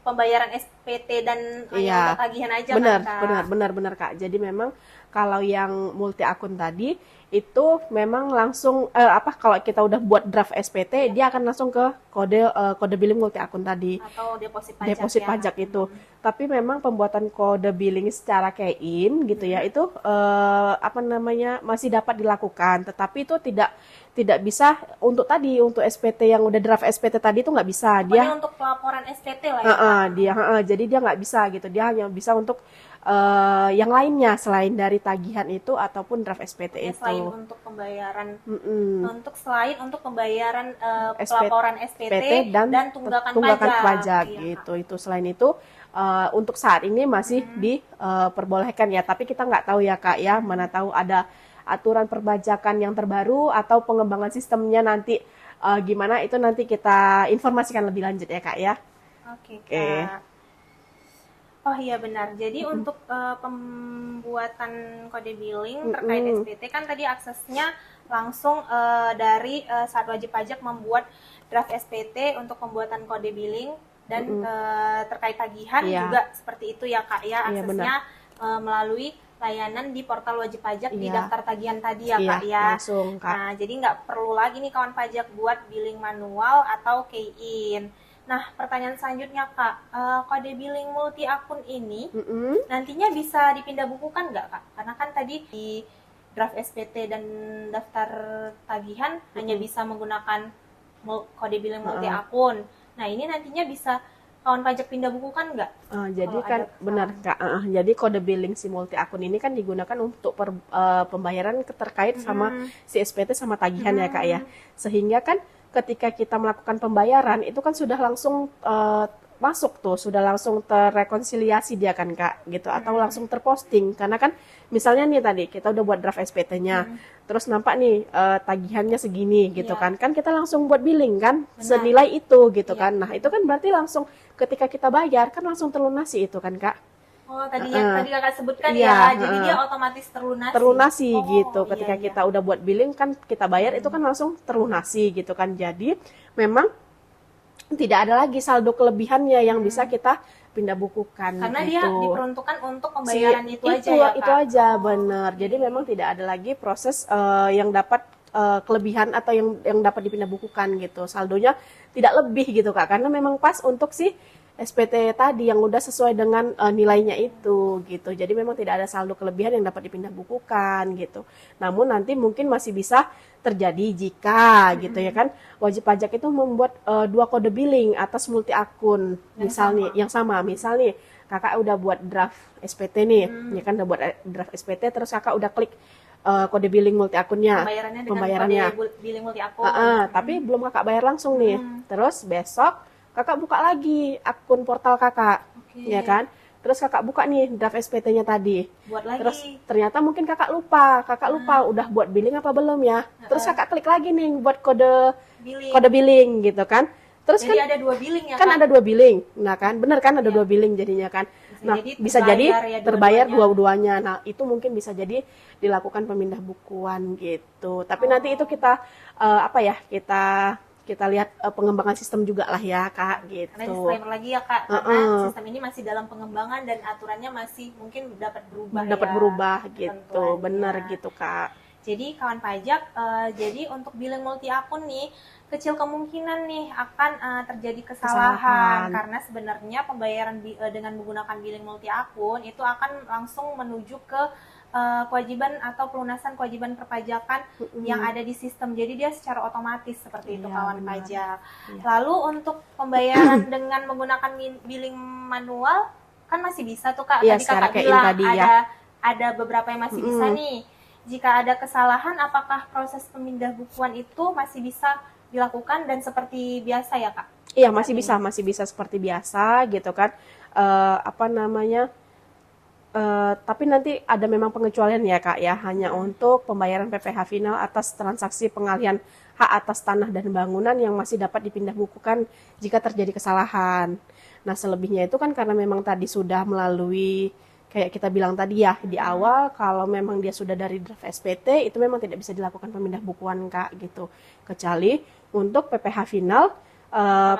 pembayaran SPT dan hanya untuk tagihan aja benar, kan, Kak? benar, Kak. Jadi memang kalau yang multi akun tadi itu memang langsung kalau kita udah buat draft SPT, dia akan langsung ke kode billing multi akun tadi. Atau deposit Pajak itu. Tapi memang pembuatan kode billing secara key-in gitu ya, itu masih dapat dilakukan, tetapi itu tidak bisa untuk SPT yang udah draft SPT tadi itu nggak bisa. Pokoknya untuk pelaporan SPT lah ya. Jadi dia nggak bisa gitu. Dia hanya bisa untuk yang lainnya selain dari tagihan itu ataupun draft SPT itu. Selain untuk pembayaran, untuk pembayaran pelaporan SPT dan tunggakan pajak gitu. Itu selain itu untuk saat ini masih diperbolehkan ya. Tapi kita nggak tahu ya, Kak ya. Mana tahu ada aturan perpajakan yang terbaru atau pengembangan sistemnya nanti gimana, itu nanti kita informasikan lebih lanjut ya, Kak ya. Oke, Kak. Oh iya benar. Jadi untuk pembuatan kode billing terkait SPT kan tadi aksesnya langsung dari saat wajib pajak membuat draft SPT untuk pembuatan kode billing dan terkait tagihan juga seperti itu ya, Kak ya. Aksesnya melalui layanan di portal wajib pajak di daftar tagihan tadi ya, Kak ya. Langsung, Kak. Nah, jadi nggak perlu lagi nih kawan pajak buat billing manual atau key-in. Nah, pertanyaan selanjutnya, Kak, kode billing multi akun ini nantinya bisa dipindah bukukan nggak, Kak? Karena kan tadi di draft SPT dan daftar tagihan hanya bisa menggunakan kode billing multi akun. Nah, ini nantinya bisa kawan pajak pindah bukukan nggak? Jadi kan benar, Kak. Jadi kode billing si multi akun ini kan digunakan untuk pembayaran terkait sama si SPT sama tagihan ya, Kak ya. Sehingga kan ketika kita melakukan pembayaran itu kan sudah langsung masuk tuh, sudah langsung terrekonsiliasi dia kan, Kak, gitu, atau langsung terposting. Karena kan misalnya nih tadi kita udah buat draft SPT-nya, terus nampak nih tagihannya segini gitu kan kita langsung buat billing kan senilai itu gitu kan. Nah, itu kan berarti langsung ketika kita bayar kan langsung terlunasi itu kan, Kak. Oh, tadi yang tadi kakak sebutkan Iya, ya, jadi dia otomatis terlunasi. terlunasi Oh, gitu. iya, Ketika iya. kita udah buat billing kan kita bayar itu kan langsung terlunasi gitu kan. Jadi memang tidak ada lagi saldo kelebihannya yang bisa kita pindah bukukan Karena dia gitu. diperuntukkan untuk pembayaran itu aja ya, Kak. Itu aja benar. Jadi memang tidak ada lagi proses yang dapat kelebihan atau yang dapat dipindah bukukan gitu. Saldonya tidak lebih gitu Kak, karena memang pas untuk si SPT tadi yang udah sesuai dengan nilainya itu gitu. Jadi memang tidak ada saldo kelebihan yang dapat dipindah bukukan gitu. Namun nanti mungkin masih bisa terjadi jika gitu ya kan wajib pajak itu membuat 2 kode billing atas multi akun misalnya yang sama misal nih kakak udah buat draft SPT nih ya kan udah buat draft SPT terus kakak udah klik kode billing multi akunnya Pembayarannya dengan kode billing multi akun. Tapi belum kakak bayar langsung nih terus besok kakak buka lagi akun portal kakak ya kan terus kakak buka nih draft SPT-nya tadi. Buat lagi. Terus ternyata mungkin kakak lupa udah buat billing apa belum ya. Terus kakak klik lagi nih buat kode billing gitu kan. Terus jadi kan ada 2 billing ya, kan Kak? ada 2 billing. Nah kan bener kan ada 2 billing jadinya kan. Bisa jadi terbayar dua-duanya. Nah itu mungkin bisa jadi dilakukan pemindah bukuan gitu. Tapi nanti itu kita kita lihat pengembangan sistem juga lah ya Kak gitu. Karena disclaimer lagi ya Kak, karena sistem ini masih dalam pengembangan dan aturannya masih mungkin dapat berubah berubah gitu, benar gitu Kak. Jadi kawan pajak, jadi untuk billing multi akun nih kecil kemungkinan nih akan terjadi kesalahan karena sebenarnya pembayaran dengan menggunakan billing multi akun itu akan langsung menuju ke kewajiban atau pelunasan kewajiban perpajakan yang ada di sistem. Jadi dia secara otomatis seperti itu kawan pajak. Lalu untuk pembayaran dengan menggunakan billing manual kan masih bisa tuh Kak. Tadi Kakak bilang ada beberapa yang masih bisa nih. Jika ada kesalahan, apakah proses pemindah bukuan itu masih bisa dilakukan dan seperti biasa ya Kak? Iya masih bisa seperti biasa gitu kan. Tapi nanti ada memang pengecualian ya Kak ya, hanya untuk pembayaran PPh final atas transaksi pengalihan hak atas tanah dan bangunan yang masih dapat dipindah bukukan jika terjadi kesalahan. Nah selebihnya itu kan karena memang tadi sudah melalui kayak kita bilang tadi ya di awal kalau memang dia sudah dari draft SPT itu memang tidak bisa dilakukan pemindah bukuan Kak gitu. Kecuali untuk PPh final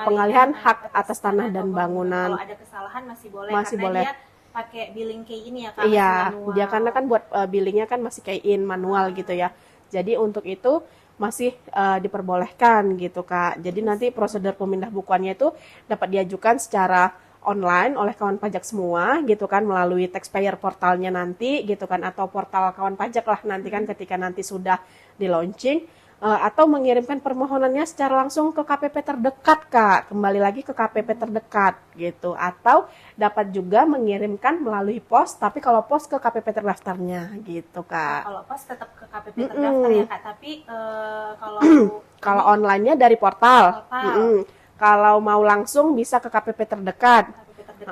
pengalihan hak atas tanah dan bangunan. Kalau ada kesalahan masih boleh Dia pakai billing kayak ini ya Kak? Iya, dia karena kan buat billingnya kan masih kayak manual gitu ya. Jadi untuk itu masih diperbolehkan gitu Kak. Jadi nanti prosedur pemindah bukuannya itu dapat diajukan secara online oleh kawan pajak semua gitu kan melalui taxpayer portalnya nanti gitu kan atau portal kawan pajak lah nanti kan ketika nanti sudah di launching atau mengirimkan permohonannya secara langsung ke KPP terdekat Kak, kembali lagi ke KPP terdekat gitu atau dapat juga mengirimkan melalui pos tapi kalau pos ke KPP terdaftarnya gitu Kak. Kalau pos tetap ke KPP terdaftar ya Kak, tapi kalau online-nya dari portal. Kalau mau langsung bisa ke KPP terdekat,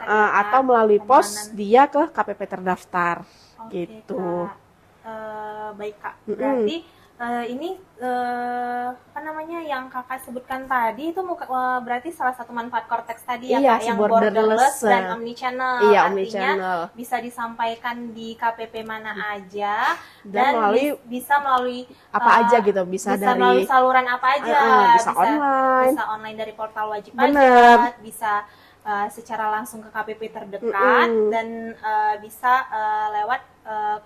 atau melalui pos dia ke KPP terdaftar gitu. Kak. Baik Kak, berarti ini yang kakak sebutkan tadi itu berarti salah satu manfaat Cortex tadi ya Kak, yang borderless dan omnichannel. Artinya bisa disampaikan di KPP mana aja dan bisa melalui apa aja gitu, bisa dari melalui saluran apa aja, bisa online dari portal wajib pajak, bisa secara langsung ke KPP terdekat dan bisa lewat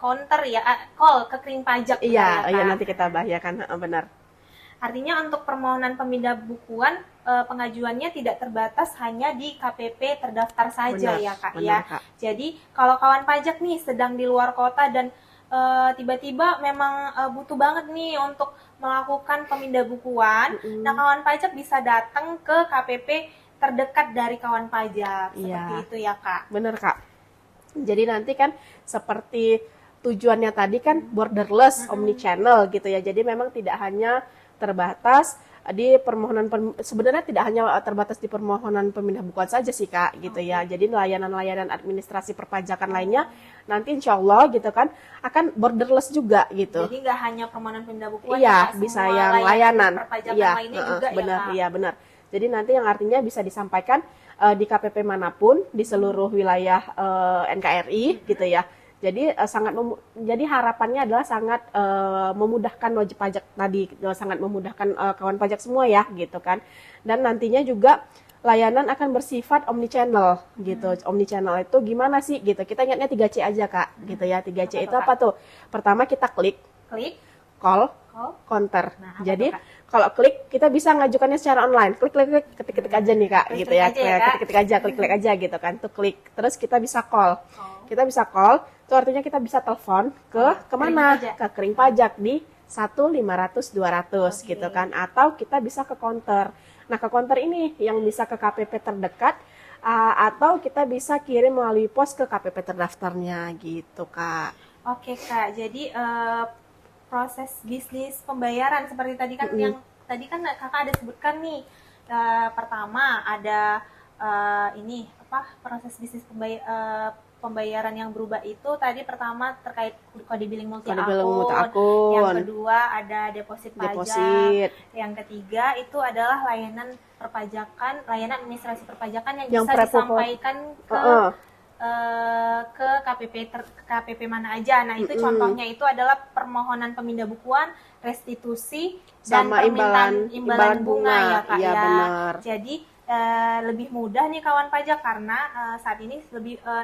counter ya, call ke kering pajak. Iya, nanti kita bahayakan, benar. Artinya untuk permohonan pemindah bukuan pengajuannya tidak terbatas hanya di KPP terdaftar saja ya Kak ya. Kak. Jadi kalau kawan pajak nih sedang di luar kota dan tiba-tiba memang butuh banget nih untuk melakukan pemindah bukuan, nah kawan pajak bisa datang ke KPP terdekat dari kawan pajak seperti itu ya Kak. Benar Kak. Jadi nanti kan seperti tujuannya tadi kan borderless, omnichannel gitu ya. Jadi memang tidak hanya terbatas di permohonan sebenarnya tidak hanya terbatas di permohonan pemindah bukuan saja sih Kak gitu ya. Jadi layanan-layanan administrasi perpajakan lainnya nanti insya Allah gitu kan akan borderless juga gitu. Jadi nggak hanya permohonan pemindah bukuan, bisa yang layanan. Perpajakan lainnya juga benar, ya Kak. Iya benar. Jadi nanti yang artinya bisa disampaikan di KPP manapun di seluruh wilayah NKRI gitu ya. Jadi jadi harapannya adalah sangat memudahkan wajib pajak tadi, sangat memudahkan kawan pajak semua ya gitu kan. Dan nantinya juga layanan akan bersifat omnichannel gitu. Omnichannel itu gimana sih gitu. Kita ingatnya 3C aja Kak gitu ya. 3C itu apa tuh? Pertama kita klik, call, counter. Nah, jadi kalau klik kita bisa ngajukannya secara online. Klik ketik aja nih Kak gitu ya. Klik aja gitu kan. Tuh klik. Terus kita bisa call. Kita bisa call, itu artinya kita bisa telepon ke kemana? Ke kering pajak di 1-500-200 gitu kan. Atau kita bisa ke counter. Nah, ke counter ini yang bisa ke KPP terdekat atau kita bisa kirim melalui pos ke KPP terdaftarnya gitu, Kak. Oke, Kak. Jadi proses bisnis pembayaran seperti tadi kan yang tadi kan Kakak ada sebutkan nih. Pertama ada proses bisnis pembayaran yang berubah itu tadi pertama terkait kode billing multi akun, yang kedua ada deposit pajak, yang ketiga itu adalah layanan administrasi perpajakan yang bisa disampaikan ke KPP mana aja. Nah, itu contohnya itu adalah permohonan pemindah bukuan, restitusi dan permintaan imbalan bunga ya Kak ya. Benar. Jadi lebih mudah nih kawan pajak karena saat ini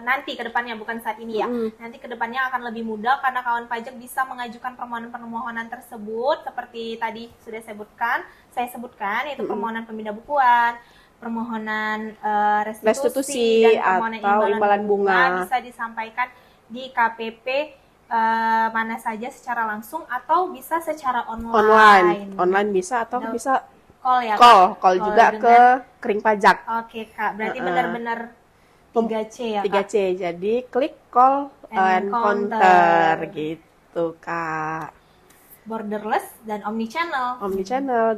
nanti ke depannya, bukan saat ini ya. Nanti ke depannya akan lebih mudah karena kawan pajak bisa mengajukan permohonan tersebut seperti tadi sudah saya sebutkan yaitu permohonan pemindah bukuan, permohonan restitusi dan permohonan imbalan bunga bisa disampaikan di KPP mana saja secara langsung atau bisa secara online. Online bisa atau bisa call ya, call juga ke kering pajak. Oke Kak, berarti benar-benar 3C ya Kak? 3C, jadi klik, call, and counter gitu Kak. Borderless dan omnichannel.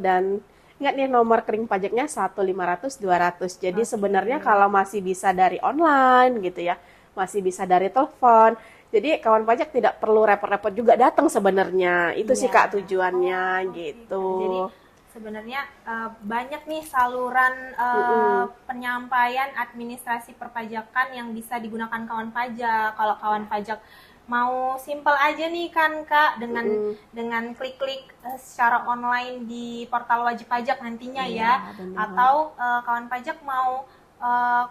Dan ingat nih nomor kering pajaknya 1-500-200. Jadi sebenarnya kalau masih bisa dari online gitu ya, masih bisa dari telepon. Jadi kawan pajak tidak perlu repot-repot juga datang sebenarnya. Itu sih Kak tujuannya gitu. Jadi sebenarnya banyak nih saluran penyampaian administrasi perpajakan yang bisa digunakan kawan pajak. Kalau kawan pajak mau simple aja nih kan Kak dengan klik-klik secara online di portal wajib pajak nantinya ya. Atau kawan pajak mau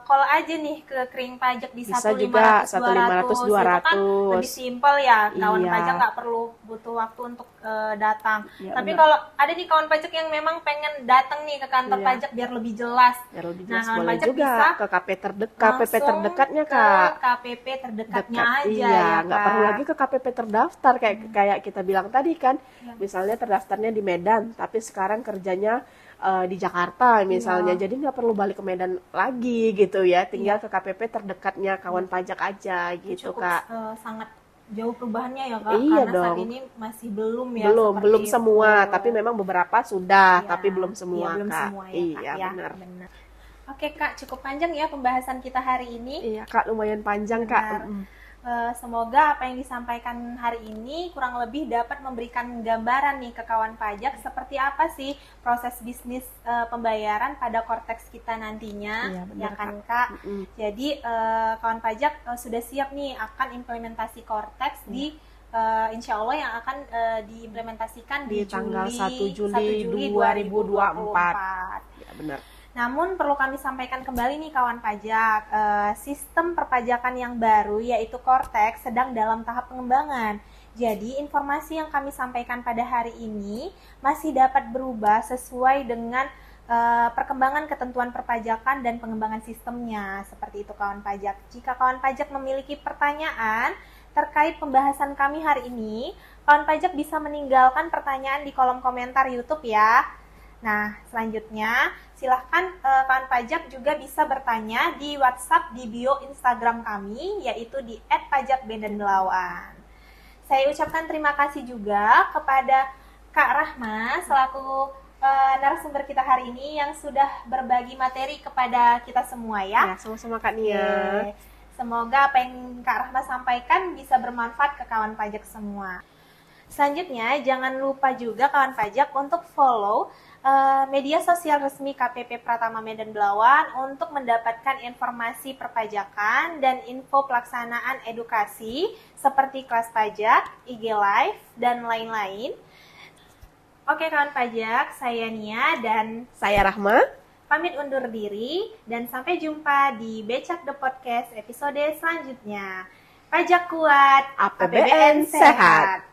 call aja nih ke kering pajak di 1-500-200 itu kan lebih simpel ya, kawan pajak nggak perlu butuh waktu untuk datang. Tapi kalau ada nih kawan pajak yang memang pengen datang nih ke kantor pajak biar lebih jelas, nah kawan pajak juga bisa ke KPP terdekatnya Kak. KPP terdekatnya aja ya nggak perlu lagi ke KPP terdaftar kayak kita bilang tadi kan. Misalnya terdaftarnya di Medan, tapi sekarang kerjanya di Jakarta misalnya, jadi nggak perlu balik ke Medan lagi gitu ya, tinggal ke KPP terdekatnya kawan pajak aja gitu Kak. Sangat jauh perubahannya ya Kak, karena saat ini masih belum ya. Belum semua, tapi memang beberapa sudah, tapi belum semua belum Kak. Semua ya, Kak, benar. Oke Kak, cukup panjang ya pembahasan kita hari ini. Iya Kak, lumayan panjang Kak. Semoga apa yang disampaikan hari ini kurang lebih dapat memberikan gambaran nih ke kawan pajak seperti apa sih proses bisnis pembayaran pada Kortex kita nantinya, ya kan Kak? Jadi kawan pajak sudah siap nih akan implementasi Kortex di insya Allah yang akan diimplementasikan di tanggal 1 Juli 2024. Ya benar. Namun perlu kami sampaikan kembali nih kawan pajak, sistem perpajakan yang baru yaitu Kortex sedang dalam tahap pengembangan. Jadi informasi yang kami sampaikan pada hari ini masih dapat berubah sesuai dengan perkembangan ketentuan perpajakan dan pengembangan sistemnya. Seperti itu kawan pajak. Jika kawan pajak memiliki pertanyaan terkait pembahasan kami hari ini, kawan pajak bisa meninggalkan pertanyaan di kolom komentar YouTube ya. Nah, selanjutnya silahkan kawan pajak juga bisa bertanya di WhatsApp di bio Instagram kami, yaitu di @pajakbendandelawan. Saya ucapkan terima kasih juga kepada Kak Rahma selaku narasumber kita hari ini yang sudah berbagi materi kepada kita semua ya. Sama-sama Kak Nia. Semoga apa yang Kak Rahma sampaikan bisa bermanfaat ke kawan pajak semua. Selanjutnya, jangan lupa juga kawan pajak untuk follow media sosial resmi KPP Pratama Medan Belawan untuk mendapatkan informasi perpajakan dan info pelaksanaan edukasi seperti kelas pajak, IG Live, dan lain-lain. Oke kawan pajak, saya Nia dan Saya Rahma. Pamit undur diri dan sampai jumpa di Becak The Podcast episode selanjutnya. Pajak kuat, APBN sehat.